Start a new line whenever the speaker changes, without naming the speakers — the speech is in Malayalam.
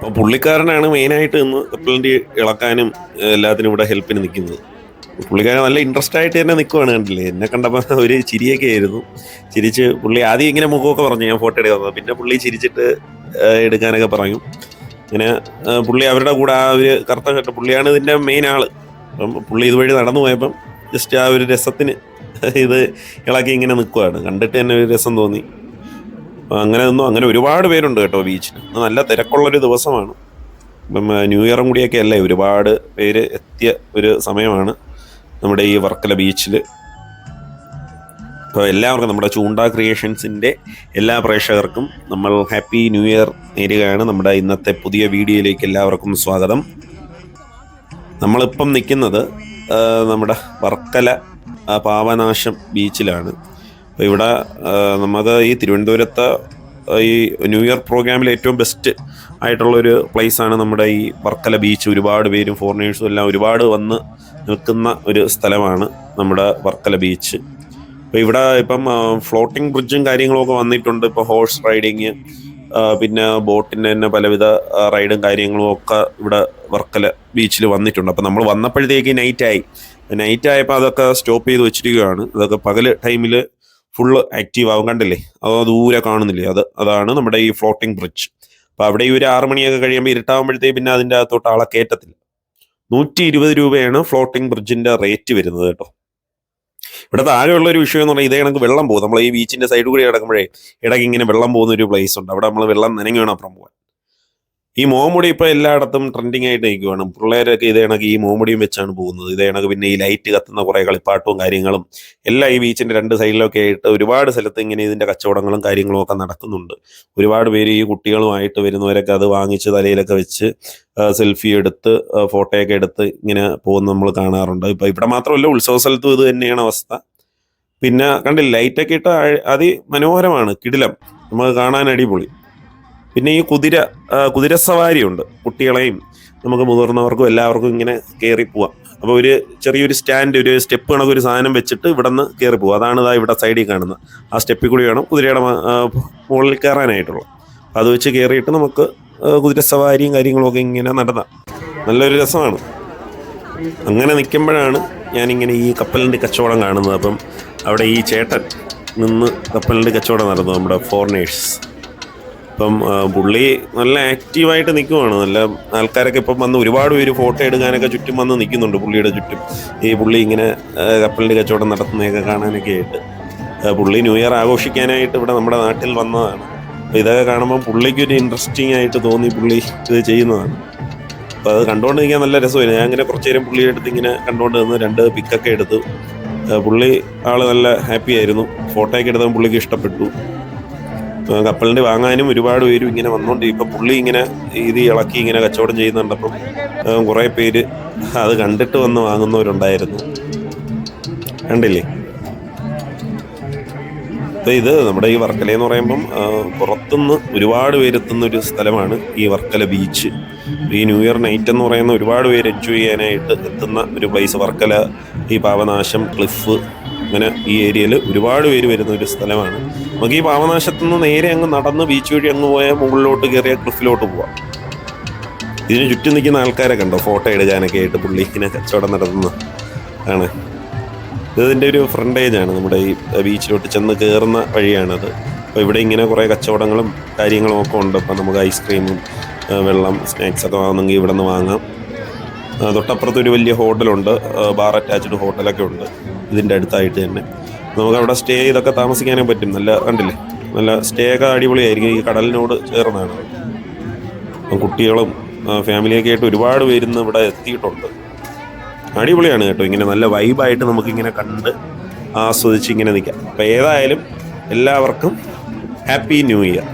അപ്പോൾ പുള്ളിക്കാരനാണ് മെയിനായിട്ട് ഇന്ന് കപ്പലണ്ടി ഇളക്കാനും എല്ലാത്തിനും ഇവിടെ ഹെൽപ്പിന് നിൽക്കുന്നത്. പുള്ളിക്കാരൻ നല്ല ഇൻട്രസ്റ്റ് ആയിട്ട് തന്നെ നിൽക്കുവാണ്, കണ്ടില്ലേ? എന്നെ കണ്ടപ്പോൾ ഒരു ചിരിയൊക്കെ ആയിരുന്നു. ചിരിച്ച് പുള്ളി ആദ്യം ഇങ്ങനെ മുഖമൊക്കെ പറഞ്ഞു ഞാൻ ഫോട്ടോ എടുക്കുന്നത്, പിന്നെ പുള്ളി ചിരിച്ചിട്ട് എടുക്കാനൊക്കെ പറയും. ഇങ്ങനെ പുള്ളി അവരുടെ കൂടെ ആ ഒരു കറുത്ത ഷർട്ട്, പുള്ളിയാണ് ഇതിൻ്റെ മെയിൻ ആള്. അപ്പം പുള്ളി ഇതുവഴി നടന്നു പോയപ്പം ജസ്റ്റ് ആ ഒരു രസത്തിന് ഇത് ഇളക്കി ഇങ്ങനെ നിൽക്കുവാണ്. കണ്ടിട്ട് തന്നെ ഒരു രസം തോന്നി. അങ്ങനെ ഒരുപാട് പേരുണ്ട് കേട്ടോ ബീച്ചിൽ. നല്ല തിരക്കുള്ളൊരു ദിവസമാണ്. ഇപ്പം ന്യൂ ഇയറും കൂടിയൊക്കെ അല്ലേ, ഒരുപാട് പേര് എത്തിയ ഒരു സമയമാണ് നമ്മുടെ ഈ വർക്കല ബീച്ചിൽ. അപ്പോൾ എല്ലാവർക്കും നമ്മുടെ ചൂണ്ട ക്രിയേഷൻസിൻ്റെ എല്ലാ പ്രേക്ഷകർക്കും നമ്മൾ ഹാപ്പി ന്യൂ ഇയർ നേരുകയാണ്. നമ്മുടെ ഇന്നത്തെ പുതിയ വീഡിയോയിലേക്ക് എല്ലാവർക്കും സ്വാഗതം. നമ്മളിപ്പം നിൽക്കുന്നത് നമ്മുടെ വർക്കല പാവനാശം ബീച്ചിലാണ്. അപ്പോൾ ഇവിടെ നമുക്ക് ഈ തിരുവനന്തപുരത്ത് ഈ ന്യൂ ഇയർ പ്രോഗ്രാമിൽ ഏറ്റവും ബെസ്റ്റ് ആയിട്ടുള്ളൊരു പ്ലേസാണ് നമ്മുടെ ഈ വർക്കല ബീച്ച്. ഒരുപാട് പേരും ഫോറിനേഴ്സും എല്ലാം ഒരുപാട് വന്ന് നിൽക്കുന്ന ഒരു സ്ഥലമാണ് നമ്മുടെ വർക്കല ബീച്ച്. അപ്പോൾ ഇവിടെ ഇപ്പം ഫ്ലോട്ടിംഗ് ബ്രിഡ്ജും കാര്യങ്ങളൊക്കെ വന്നിട്ടുണ്ട്. ഇപ്പോൾ ഹോഴ്സ് റൈഡിങ്, പിന്നെ ബോട്ടിൻ്റെ തന്നെ പലവിധ റൈഡും കാര്യങ്ങളും ഒക്കെ ഇവിടെ വർക്കല ബീച്ചിൽ വന്നിട്ടുണ്ട്. അപ്പോൾ നമ്മൾ വന്നപ്പോഴത്തേക്ക് നൈറ്റ് ആയപ്പോൾ അതൊക്കെ സ്റ്റോപ്പ് ചെയ്ത് വെച്ചിരിക്കുകയാണ്. അതൊക്കെ പകൽ ടൈമിൽ ഫുള്ള് ആക്റ്റീവ് ആവും. കണ്ടില്ലേ, അത് ദൂരെ കാണുന്നില്ലേ, അതാണ് നമ്മുടെ ഈ ഫ്ലോട്ടിംഗ് ബ്രിഡ്ജ്. അപ്പോൾ അവിടെ ഈ ഒരു 6 മണിയൊക്കെ കഴിയുമ്പോൾ ഇരുട്ടാകുമ്പോഴത്തേക്ക് പിന്നെ അതിൻ്റെ അകത്തോട്ട് ആളെ കയറ്റത്തില്ല. 120 രൂപയാണ് ഫ്ലോട്ടിംഗ് ബ്രിഡ്ജിൻ്റെ റേറ്റ് വരുന്നത് കേട്ടോ. ഇവിടെ താഴെയുള്ളൊരു വിഷയം എന്ന് പറഞ്ഞാൽ ഇതേ കണക്ക് വെള്ളം പോകും. നമ്മൾ ഈ ബീച്ചിൻ്റെ സൈഡ് കൂടി കിടക്കുമ്പോഴേ ഇടയ്ക്ക് ഇങ്ങനെ വെള്ളം പോകുന്ന ഒരു പ്ലേസ് ഉണ്ട്. അവിടെ നമ്മൾ വെള്ളം നനഞ്ഞു വേണം അപ്പുറം പോകാൻ. ഈ മോമുടി ഇപ്പോൾ എല്ലായിടത്തും ട്രെൻഡിങ് ആയിട്ട് നിൽക്കുവാണ്. പിള്ളേരൊക്കെ ഇതേ കണക്ക് ഈ മോമുടിയും വെച്ചാണ് പോകുന്നത്. ഇതേ കണക്ക് പിന്നെ ഈ ലൈറ്റ് കത്തുന്ന കുറേ കളിപ്പാട്ടവും കാര്യങ്ങളും എല്ലാം ഈ ബീച്ചിൻ്റെ 2 സൈഡിലൊക്കെ ആയിട്ട് ഒരുപാട് സ്ഥലത്ത് ഇങ്ങനെ ഇതിൻ്റെ കച്ചവടങ്ങളും കാര്യങ്ങളും ഒക്കെ നടക്കുന്നുണ്ട്. ഒരുപാട് പേര് ഈ കുട്ടികളുമായിട്ട് വരുന്നവരൊക്കെ അത് വാങ്ങിച്ച് തലയിലൊക്കെ വെച്ച് സെൽഫി എടുത്ത് ഫോട്ടോയൊക്കെ എടുത്ത് ഇങ്ങനെ പോകുന്ന നമ്മൾ കാണാറുണ്ട്. ഇപ്പോൾ ഇവിടെ മാത്രമല്ല, ഉത്സവ സ്ഥലത്തും ഇത് തന്നെയാണ് അവസ്ഥ. പിന്നെ കണ്ടില്ല, ലൈറ്റൊക്കെ ഇട്ട് അതിമനോഹരമാണ്, കിടിലം, നമുക്ക് കാണാൻ അടിപൊളി. പിന്നെ ഈ കുതിരസവാരിയുണ്ട്. കുട്ടികളെയും നമുക്ക് മുതിർന്നവർക്കും എല്ലാവർക്കും ഇങ്ങനെ കയറി പോവാം. അപ്പോൾ ഒരു ചെറിയൊരു സ്റ്റാൻഡ്, ഒരു സ്റ്റെപ്പ് കണക്ക് ഒരു സാധനം വെച്ചിട്ട് ഇവിടെ നിന്ന് കയറി പോവാം. അതാണ് ഇതാ ഇവിടെ സൈഡിൽ കാണുന്നത്. ആ സ്റ്റെപ്പിൽ കൂടി വേണം കുതിരയുടെ മുകളിൽ കയറാനായിട്ടുള്ളത്. അത് വെച്ച് കയറിയിട്ട് നമുക്ക് കുതിരസവാരിയും കാര്യങ്ങളൊക്കെ ഇങ്ങനെ നടത്താം. നല്ലൊരു രസമാണ്. അങ്ങനെ നിൽക്കുമ്പോഴാണ് ഞാനിങ്ങനെ ഈ കപ്പലിൻ്റെ കച്ചവടം കാണുന്നത്. അപ്പം അവിടെ ഈ ചേട്ടൻ നിന്ന് കപ്പലിൻ്റെ കച്ചവടം നടന്നു, നമ്മുടെ ഫോറിനേഴ്സ്. ഇപ്പം പുള്ളി നല്ല ആക്റ്റീവായിട്ട് നിൽക്കുവാണ്. നല്ല ആൾക്കാരൊക്കെ ഇപ്പം വന്ന് ഒരുപാട് പേര് ഫോട്ടോ എടുക്കാനൊക്കെ ചുറ്റും വന്ന് നിൽക്കുന്നുണ്ട് പുള്ളിയുടെ ചുറ്റും. ഈ പുള്ളി ഇങ്ങനെ കപ്പലിൻ്റെ കച്ചവടം നടത്തുന്നതൊക്കെ കാണാനൊക്കെ ആയിട്ട്. പുള്ളി ന്യൂ ഇയർ ആഘോഷിക്കാനായിട്ട് ഇവിടെ നമ്മുടെ നാട്ടിൽ വന്നതാണ്. അപ്പോൾ ഇതൊക്കെ കാണുമ്പോൾ പുള്ളിക്കൊരു ഇൻട്രസ്റ്റിംഗ് ആയിട്ട് തോന്നി പുള്ളി ഇത് ചെയ്യുന്നതാണ്. അപ്പോൾ അത് കണ്ടുകൊണ്ടിരിക്കാൻ നല്ല രസമായിരുന്നു. ഞാൻ ഇങ്ങനെ കുറച്ച് നേരം പുള്ളിയുടെ അടുത്ത് ഇങ്ങനെ കണ്ടുകൊണ്ട് നിന്ന് 2 പിക്കൊക്കെ എടുത്തു. പുള്ളി നല്ല ഹാപ്പി ആയിരുന്നു. ഫോട്ടോയൊക്കെ എടുത്താൽ പുള്ളിക്ക് ഇഷ്ടപ്പെട്ടു. കപ്പലിൻ്റെ വാങ്ങാനും ഒരുപാട് പേരും ഇങ്ങനെ വന്നുകൊണ്ട് ഇപ്പം പുള്ളി ഇങ്ങനെ ഇത് ഇളക്കി ഇങ്ങനെ കച്ചവടം ചെയ്യുന്നുണ്ടപ്പം കുറേ പേര് അത് കണ്ടിട്ട് വന്ന് വാങ്ങുന്നവരുണ്ടായിരുന്നു. കണ്ടില്ലേ? അപ്പോൾ ഇത് നമ്മുടെ ഈ വർക്കല എന്ന് പറയുമ്പം പുറത്തുനിന്ന് ഒരുപാട് പേരെത്തുന്നൊരു സ്ഥലമാണ് ഈ വർക്കല ബീച്ച്. ഈ ന്യൂ ഇയർ നൈറ്റ് എന്ന് പറയുന്ന ഒരുപാട് പേര് എൻജോയ് ചെയ്യാനായിട്ട് എത്തുന്ന ഒരു പ്ലേസ് വർക്കല. ഈ പാവനാശം, ക്ലിഫ്, അങ്ങനെ ഈ ഏരിയയിൽ ഒരുപാട് പേര് വരുന്ന ഒരു സ്ഥലമാണ്. നമുക്ക് ഈ പാവനാശത്തു നിന്ന് നേരെ അങ്ങ് നടന്ന് ബീച്ച് വഴി അങ്ങ് പോയാൽ മുകളിലോട്ട് കയറിയ ക്ലിഫിലോട്ട് പോവാം. ഇതിന് ചുറ്റും നിൽക്കുന്ന ആൾക്കാരെ കണ്ടോ ഫോട്ടോ എടുക്കാനൊക്കെ ആയിട്ട് പുള്ളി ഇങ്ങനെ കച്ചവടം നടത്തുന്ന ആണ്. ഇതിൻ്റെ ഒരു ഫ്രണ്ടേജാണ്, നമ്മുടെ ഈ ബീച്ചിലോട്ട് ചെന്ന് കയറുന്ന വഴിയാണത്. അപ്പോൾ ഇവിടെ ഇങ്ങനെ കുറേ കച്ചവടങ്ങളും കാര്യങ്ങളും ഒക്കെ ഉണ്ട്. അപ്പം നമുക്ക് ഐസ്ക്രീമും വെള്ളം, സ്നാക്സൊക്കെ വാങ്ങുന്നെങ്കിൽ ഇവിടെ നിന്ന് വാങ്ങാം. തൊട്ടപ്പുറത്തൊരു വലിയ ഹോട്ടലുണ്ട്, ബാർ അറ്റാച്ച്ഡ് ഹോട്ടലൊക്കെ ഉണ്ട് ഇതിൻ്റെ അടുത്തായിട്ട് തന്നെ. നമുക്കവിടെ സ്റ്റേ ചെയ്തൊക്കെ താമസിക്കാനേ പറ്റും. നല്ല കണ്ടില്ലേ, നല്ല സ്റ്റേ ഒക്കെ അടിപൊളിയായിരിക്കും. ഈ കടലിനോട് ചേർന്നാണ്. കുട്ടികളും ഫാമിലിയൊക്കെ ആയിട്ട് ഒരുപാട് പേരുന്ന് ഇവിടെ എത്തിയിട്ടുണ്ട്. അടിപൊളിയാണ് കേട്ടോ. ഇങ്ങനെ നല്ല വൈബായിട്ട് നമുക്കിങ്ങനെ കണ്ട് ആസ്വദിച്ച് ഇങ്ങനെ നിൽക്കാം. അപ്പോൾ ഏതായാലും എല്ലാവർക്കും ഹാപ്പി ന്യൂ ഇയർ.